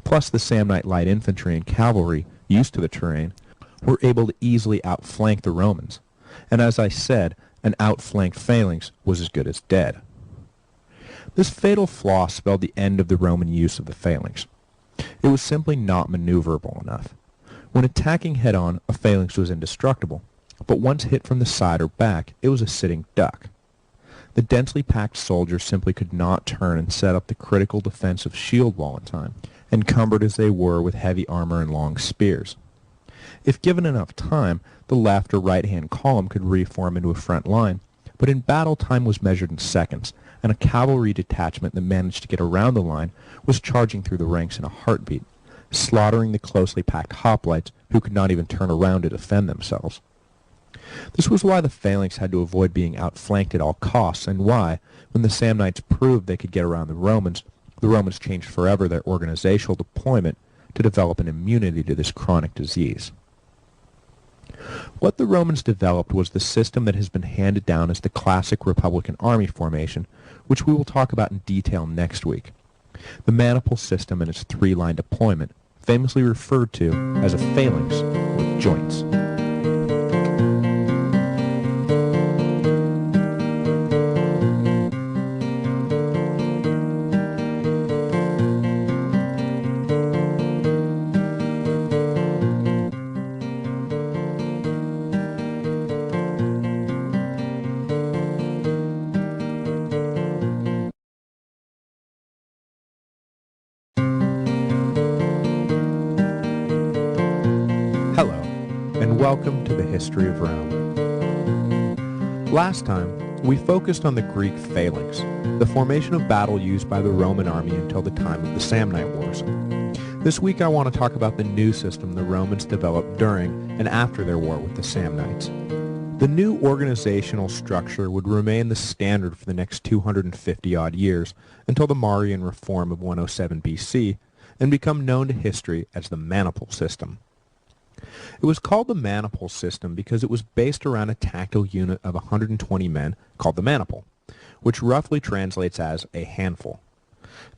Plus, the Samnite light infantry and cavalry, used to the terrain, were able to easily outflank the Romans. And as I said, an outflanked phalanx was as good as dead. This fatal flaw spelled the end of the Roman use of the phalanx. It was simply not maneuverable enough. When attacking head-on, a phalanx was indestructible, but once hit from the side or back, it was a sitting duck. The densely packed soldiers simply could not turn and set up the critical defensive shield wall in time, encumbered as they were with heavy armor and long spears. If given enough time, the left or right-hand column could reform into a front line, but in battle time was measured in seconds, and a cavalry detachment that managed to get around the line was charging through the ranks in a heartbeat, slaughtering the closely packed hoplites who could not even turn around to defend themselves. This was why the phalanx had to avoid being outflanked at all costs, and why, when the Samnites proved they could get around the Romans changed forever their organizational deployment to develop an immunity to this chronic disease. What the Romans developed was the system that has been handed down as the classic Republican army formation, which we will talk about in detail next week. The maniple system and its three-line deployment, famously referred to as a phalanx with joints. Welcome to the History of Rome. Last time, we focused on the Greek phalanx, the formation of battle used by the Roman army until the time of the Samnite Wars. This week I want to talk about the new system the Romans developed during and after their war with the Samnites. The new organizational structure would remain the standard for the next 250-odd years until the Marian reform of 107 BC and become known to history as the maniple system. It was called the maniple system because it was based around a tactical unit of 120 men called the maniple, which roughly translates as a handful.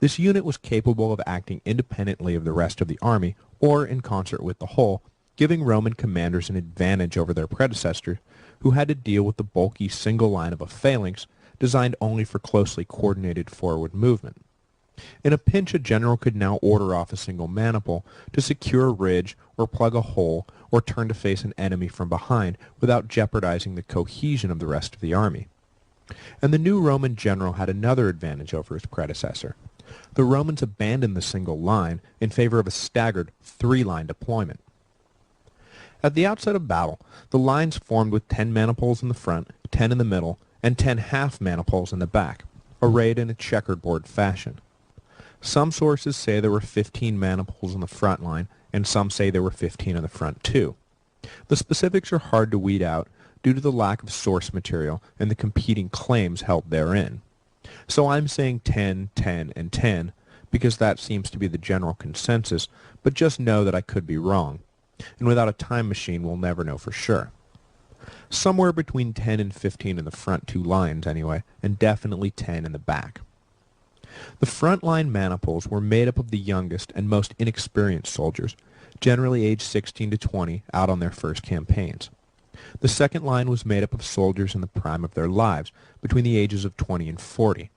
This unit was capable of acting independently of the rest of the army or in concert with the whole, giving Roman commanders an advantage over their predecessors who had to deal with the bulky single line of a phalanx designed only for closely coordinated forward movement. In a pinch, a general could now order off a single maniple to secure a ridge or plug a hole or turn to face an enemy from behind without jeopardizing the cohesion of the rest of the army. And the new Roman general had another advantage over his predecessor. The Romans abandoned the single line in favor of a staggered three-line deployment. At the outset of battle, the lines formed with 10 maniples in the front, 10 in the middle, and 10 half maniples in the back, arrayed in a checkerboard fashion. Some sources say there were 15 maniples in the front line, and some say there were 15 in the front too. The specifics are hard to weed out due to the lack of source material and the competing claims held therein. So I'm saying 10, 10, and 10, because that seems to be the general consensus, but just know that I could be wrong, and without a time machine we'll never know for sure. Somewhere between 10 and 15 in the front two lines anyway, and definitely 10 in the back. The front line maniples were made up of the youngest and most inexperienced soldiers, generally aged 16 to 20, out on their first campaigns. The second line was made up of soldiers in the prime of their lives, between the ages of 20 and 40.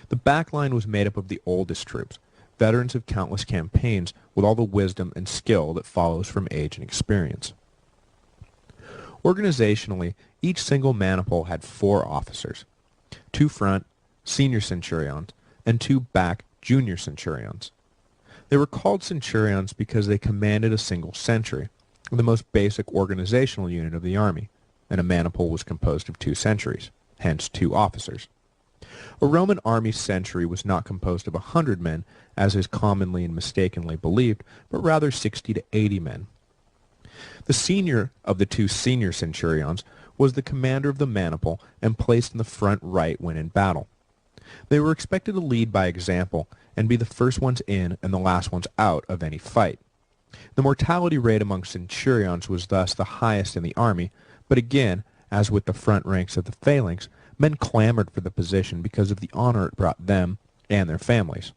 The back line was made up of the oldest troops, veterans of countless campaigns with all the wisdom and skill that follows from age and experience. Organizationally, each single maniple had 4 officers, 2 front, senior centurions, and 2 back, junior centurions. They were called centurions because they commanded a single century, the most basic organizational unit of the army, and a maniple was composed of 2 centuries, hence 2 officers. A Roman army century was not composed of 100 men, as is commonly and mistakenly believed, but rather 60 to 80 men. The senior of the 2 senior centurions was the commander of the maniple and placed in the front right when in battle. They were expected to lead by example and be the first ones in and the last ones out of any fight. The mortality rate among centurions was thus the highest in the army, but again, as with the front ranks of the phalanx, men clamored for the position because of the honor it brought them and their families.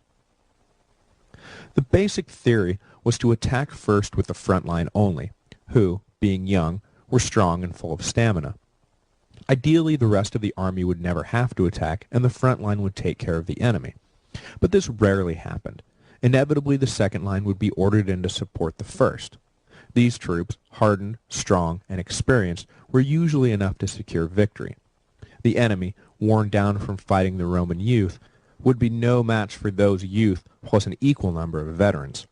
The basic theory was to attack first with the front line only, who, being young, were strong and full of stamina. Ideally, the rest of the army would never have to attack, and the front line would take care of the enemy. But this rarely happened. Inevitably, the second line would be ordered in to support the first. These troops, hardened, strong, and experienced, were usually enough to secure victory. The enemy, worn down from fighting the Roman youth, would be no match for those youth plus an equal number of veterans.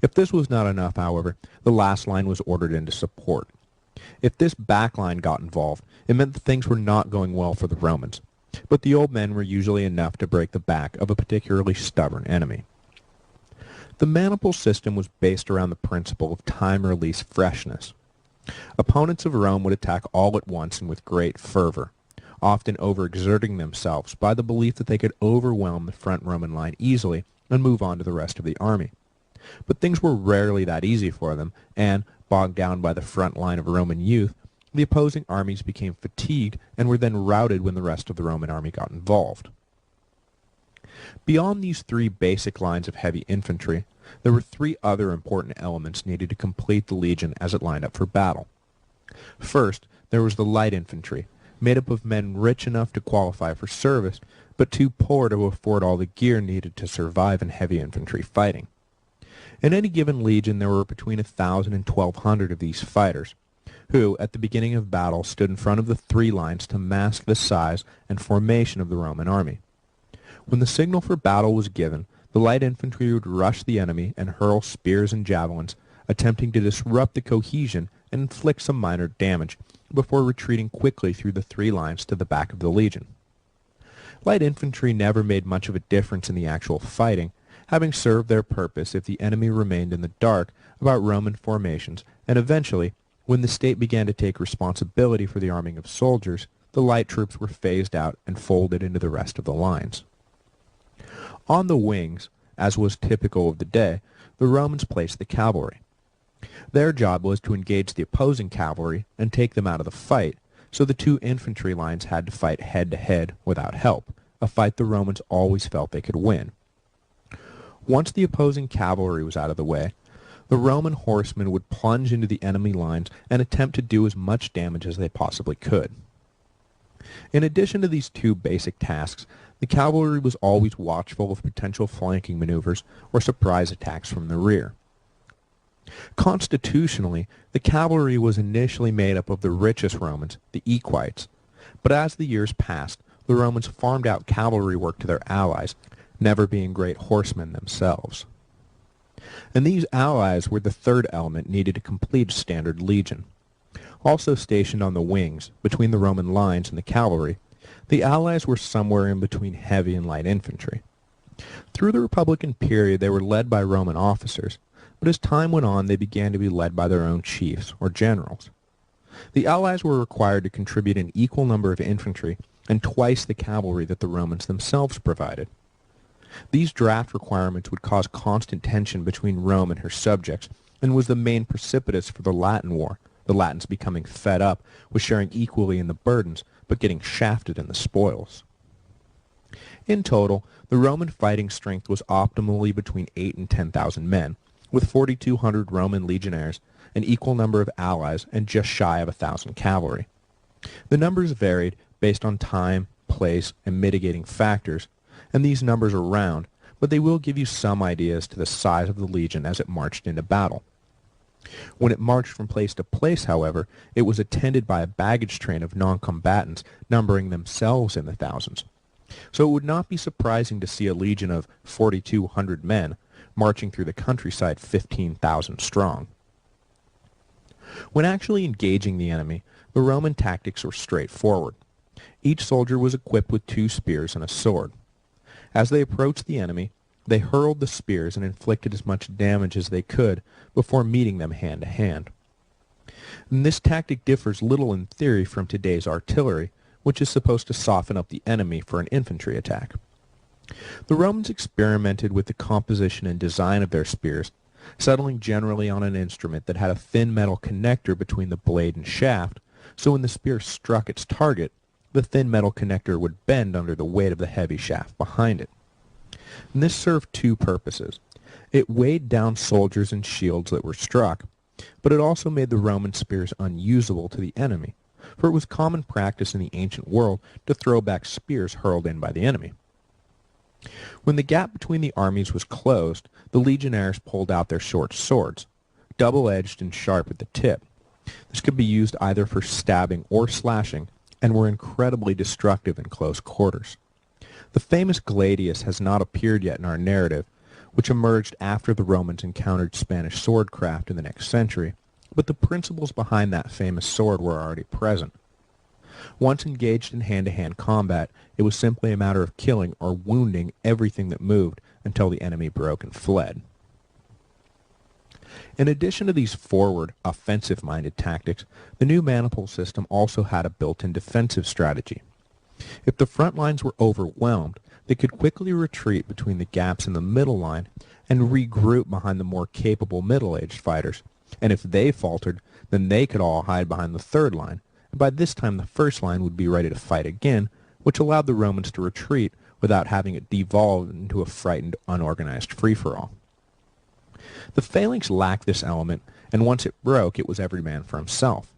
If this was not enough, however, the last line was ordered in to support. If this back line got involved, it meant that things were not going well for the Romans, but the old men were usually enough to break the back of a particularly stubborn enemy. The maniple system was based around the principle of time-release freshness. Opponents of Rome would attack all at once and with great fervor, often overexerting themselves by the belief that they could overwhelm the front Roman line easily and move on to the rest of the army. But things were rarely that easy for them, and, bogged down by the front line of Roman youth, the opposing armies became fatigued and were then routed when the rest of the Roman army got involved. Beyond these 3 basic lines of heavy infantry, there were 3 other important elements needed to complete the legion as it lined up for battle. First, there was the light infantry, made up of men rich enough to qualify for service, but too poor to afford all the gear needed to survive in heavy infantry fighting. In any given legion there were between 1,000 and 1,200 of these fighters, who, at the beginning of battle, stood in front of the 3 lines to mask the size and formation of the Roman army. When the signal for battle was given, the light infantry would rush the enemy and hurl spears and javelins, attempting to disrupt the cohesion and inflict some minor damage, before retreating quickly through the 3 lines to the back of the legion. Light infantry never made much of a difference in the actual fighting, having served their purpose if the enemy remained in the dark about Roman formations, and eventually, when the state began to take responsibility for the arming of soldiers, the light troops were phased out and folded into the rest of the lines. On the wings, as was typical of the day, the Romans placed the cavalry. Their job was to engage the opposing cavalry and take them out of the fight, so the 2 infantry lines had to fight head-to-head without help, a fight the Romans always felt they could win. Once the opposing cavalry was out of the way, The Roman horsemen would plunge into the enemy lines and attempt to do as much damage as they possibly could. In addition to these two basic tasks, the cavalry was always watchful of potential flanking maneuvers or surprise attacks from the rear. Constitutionally, the cavalry was initially made up of the richest Romans, the equites, but as the years passed, the Romans farmed out cavalry work to their allies, never being great horsemen themselves. And these allies were the third element needed to complete a standard legion. Also stationed on the wings, between the Roman lines and the cavalry, the allies were somewhere in between heavy and light infantry. Through the Republican period they were led by Roman officers, but as time went on they began to be led by their own chiefs, or generals. The allies were required to contribute an equal number of infantry and twice the cavalry that the Romans themselves provided. These draft requirements would cause constant tension between Rome and her subjects, and was the main precipitous for the Latin War, the Latins becoming fed up with sharing equally in the burdens, but getting shafted in the spoils. In total, the Roman fighting strength was optimally between 8,000 and 10,000 men, with 4,200 Roman legionaries, an equal number of allies, and just shy of 1,000 cavalry. The numbers varied based on time, place, and mitigating factors, and these numbers are round, but they will give you some idea as to the size of the legion as it marched into battle. When it marched from place to place, however, it was attended by a baggage train of non-combatants numbering themselves in the thousands. So it would not be surprising to see a legion of 4,200 men marching through the countryside 15,000 strong. When actually engaging the enemy, the Roman tactics were straightforward. Each soldier was equipped with 2 spears and a sword. As they approached the enemy, they hurled the spears and inflicted as much damage as they could before meeting them hand to hand. And this tactic differs little in theory from today's artillery, which is supposed to soften up the enemy for an infantry attack. The Romans experimented with the composition and design of their spears, settling generally on an instrument that had a thin metal connector between the blade and shaft, so when the spear struck its target, the thin metal connector would bend under the weight of the heavy shaft behind it. And this served 2 purposes. It weighed down soldiers and shields that were struck, but it also made the Roman spears unusable to the enemy, for it was common practice in the ancient world to throw back spears hurled in by the enemy. When the gap between the armies was closed, the legionaries pulled out their short swords, double-edged and sharp at the tip. This could be used either for stabbing or slashing, and were incredibly destructive in close quarters. The famous gladius has not appeared yet in our narrative, which emerged after the Romans encountered Spanish swordcraft in the next century, but the principles behind that famous sword were already present. Once engaged in hand-to-hand combat, it was simply a matter of killing or wounding everything that moved until the enemy broke and fled. In addition to these forward, offensive-minded tactics, the new maniple system also had a built-in defensive strategy. If the front lines were overwhelmed, they could quickly retreat between the gaps in the middle line and regroup behind the more capable middle-aged fighters, and if they faltered, then they could all hide behind the third line, and by this time the first line would be ready to fight again, which allowed the Romans to retreat without having it devolve into a frightened, unorganized free-for-all. The Phalanx lacked this element, and once it broke, it was every man for himself.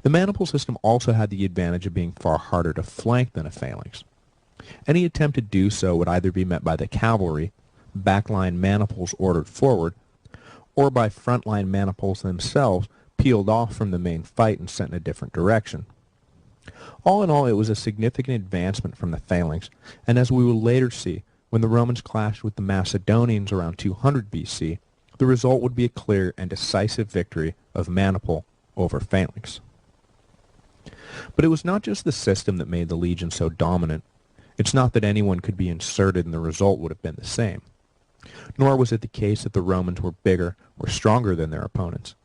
The maniple system also had the advantage of being far harder to flank than a phalanx. Any attempt to do so would either be met by the cavalry, backline maniples ordered forward, or by frontline maniples themselves peeled off from the main fight and sent in a different direction. All in all, it was a significant advancement from the phalanx, and as we will later see, when the Romans clashed with the Macedonians around 200 BC, the result would be a clear and decisive victory of maniple over phalanx. But it was not just the system that made the legion so dominant. It's not that anyone could be inserted and the result would have been the same. Nor was it the case that the Romans were bigger or stronger than their opponents.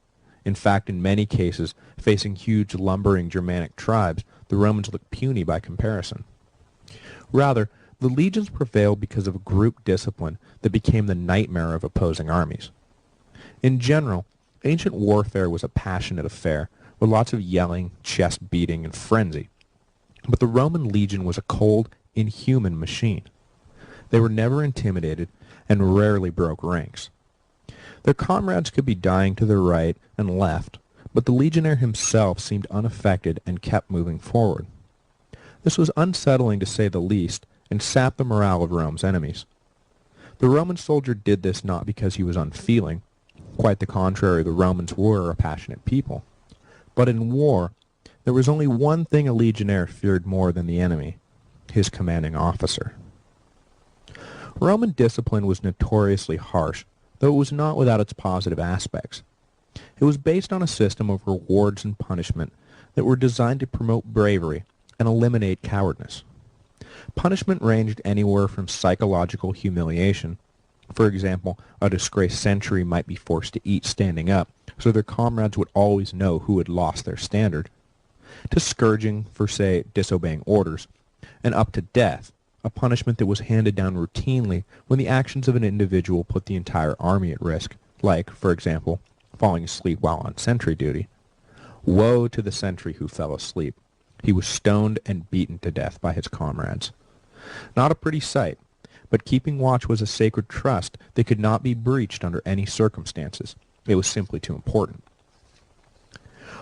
In fact, in many cases, facing huge lumbering Germanic tribes, the Romans looked puny by comparison. Rather, the legions prevailed because of a group discipline that became the nightmare of opposing armies. In general, ancient warfare was a passionate affair, with lots of yelling, chest beating, and frenzy. But the Roman legion was a cold, inhuman machine. They were never intimidated and rarely broke ranks. Their comrades could be dying to their right and left, but the legionnaire himself seemed unaffected and kept moving forward. This was unsettling to say the least, and sapped the morale of Rome's enemies. The Roman soldier did this not because he was unfeeling. Quite the contrary, the Romans were a passionate people. But in war, there was only one thing a legionnaire feared more than the enemy: his commanding officer. Roman discipline was notoriously harsh, though it was not without its positive aspects. It was based on a system of rewards and punishment that were designed to promote bravery and eliminate cowardness. Punishment ranged anywhere from psychological humiliation. For example, a disgraced sentry might be forced to eat standing up, so their comrades would always know who had lost their standard, to scourging for, say, disobeying orders, and up to death, a punishment that was handed down routinely when the actions of an individual put the entire army at risk, like, for example, falling asleep while on sentry duty. Woe to the sentry who fell asleep. He was stoned and beaten to death by his comrades. Not a pretty sight, but keeping watch was a sacred trust that could not be breached under any circumstances. It was simply too important.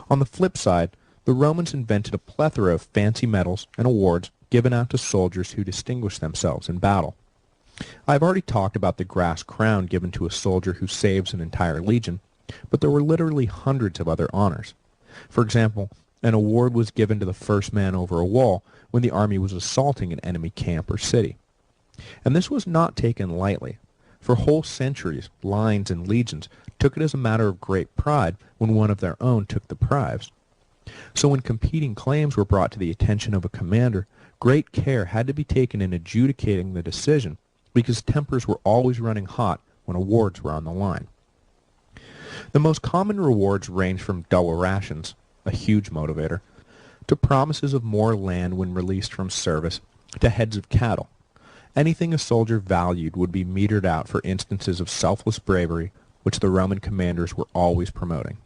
On the flip side, the Romans invented a plethora of fancy medals and awards given out to soldiers who distinguished themselves in battle. I have already talked about the grass crown given to a soldier who saves an entire legion, but there were literally hundreds of other honors. For example, an award was given to the first man over a wall when the army was assaulting an enemy camp or city. And this was not taken lightly. For whole centuries, lines and legions took it as a matter of great pride when one of their own took the prize. So when competing claims were brought to the attention of a commander, great care had to be taken in adjudicating the decision, because tempers were always running hot when awards were on the line. The most common rewards ranged from double rations, a huge motivator, to promises of more land when released from service, to heads of cattle. Anything a soldier valued would be metered out for instances of selfless bravery, which the Roman commanders were always promoting.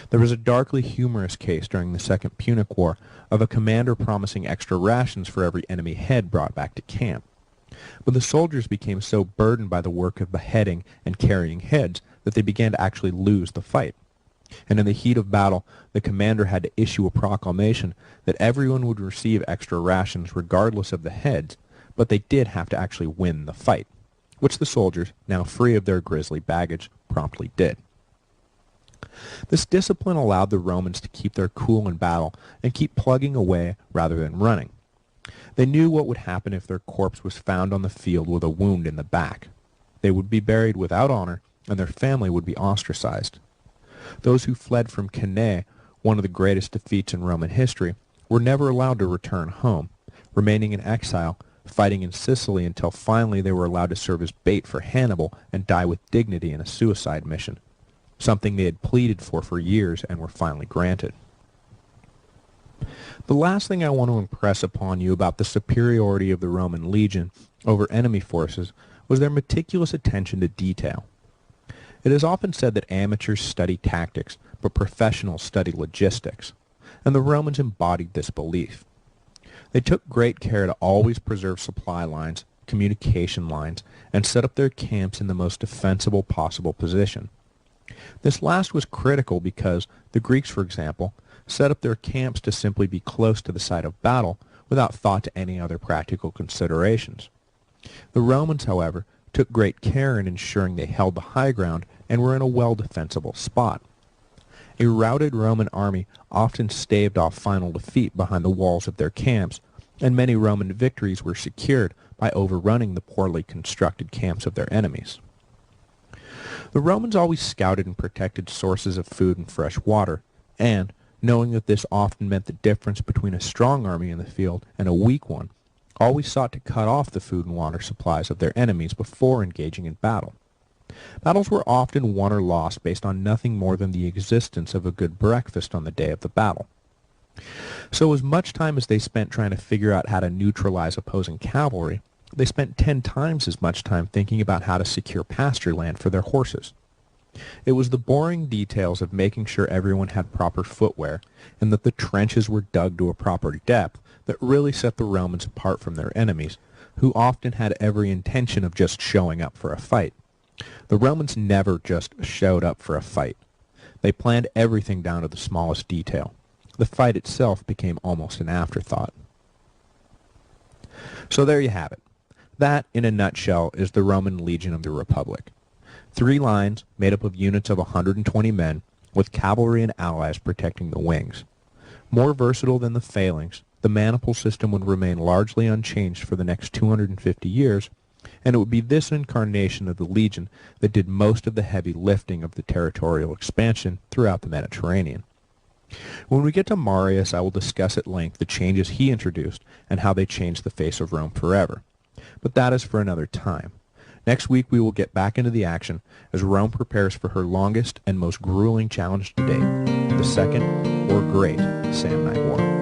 There was a darkly humorous case during the Second Punic War of a commander promising extra rations for every enemy head brought back to camp. But the soldiers became so burdened by the work of beheading and carrying heads that they began to actually lose the fight. And in the heat of battle, the commander had to issue a proclamation that everyone would receive extra rations regardless of the heads, but they did have to actually win the fight, which the soldiers, now free of their grisly baggage, promptly did. This discipline allowed the Romans to keep their cool in battle and keep plugging away rather than running. They knew what would happen if their corpse was found on the field with a wound in the back. They would be buried without honor, and their family would be ostracized. Those who fled from Cannae, one of the greatest defeats in Roman history, were never allowed to return home, remaining in exile, fighting in Sicily until finally they were allowed to serve as bait for Hannibal and die with dignity in a suicide mission, something they had pleaded for years and were finally granted. The last thing I want to impress upon you about the superiority of the Roman legion over enemy forces was their meticulous attention to detail. It is often said that amateurs study tactics, but professionals study logistics, and the Romans embodied this belief. They took great care to always preserve supply lines, communication lines, and set up their camps in the most defensible possible position. This last was critical because the Greeks, for example, set up their camps to simply be close to the site of battle without thought to any other practical considerations. The Romans, however, took great care in ensuring they held the high ground and were in a well-defensible spot. A routed Roman army often staved off final defeat behind the walls of their camps, and many Roman victories were secured by overrunning the poorly constructed camps of their enemies. The Romans always scouted and protected sources of food and fresh water, and, knowing that this often meant the difference between a strong army in the field and a weak one, always sought to cut off the food and water supplies of their enemies before engaging in battle. Battles were often won or lost based on nothing more than the existence of a good breakfast on the day of the battle. So as much time as they spent trying to figure out how to neutralize opposing cavalry, they spent 10 times as much time thinking about how to secure pasture land for their horses. It was the boring details of making sure everyone had proper footwear and that the trenches were dug to a proper depth that really set the Romans apart from their enemies, who often had every intention of just showing up for a fight. The Romans never just showed up for a fight. They planned everything down to the smallest detail. The fight itself became almost an afterthought. So there you have it. That, in a nutshell, is the Roman Legion of the Republic. 3 lines made up of units of 120 men, with cavalry and allies protecting the wings. More versatile than the Phalanx, the maniple system would remain largely unchanged for the next 250 years, and it would be this incarnation of the Legion that did most of the heavy lifting of the territorial expansion throughout the Mediterranean. When we get to Marius, I will discuss at length the changes he introduced and how they changed the face of Rome forever. But that is for another time. Next week we will get back into the action as Rome prepares for her longest and most grueling challenge to date, the Second or Great Samnite War.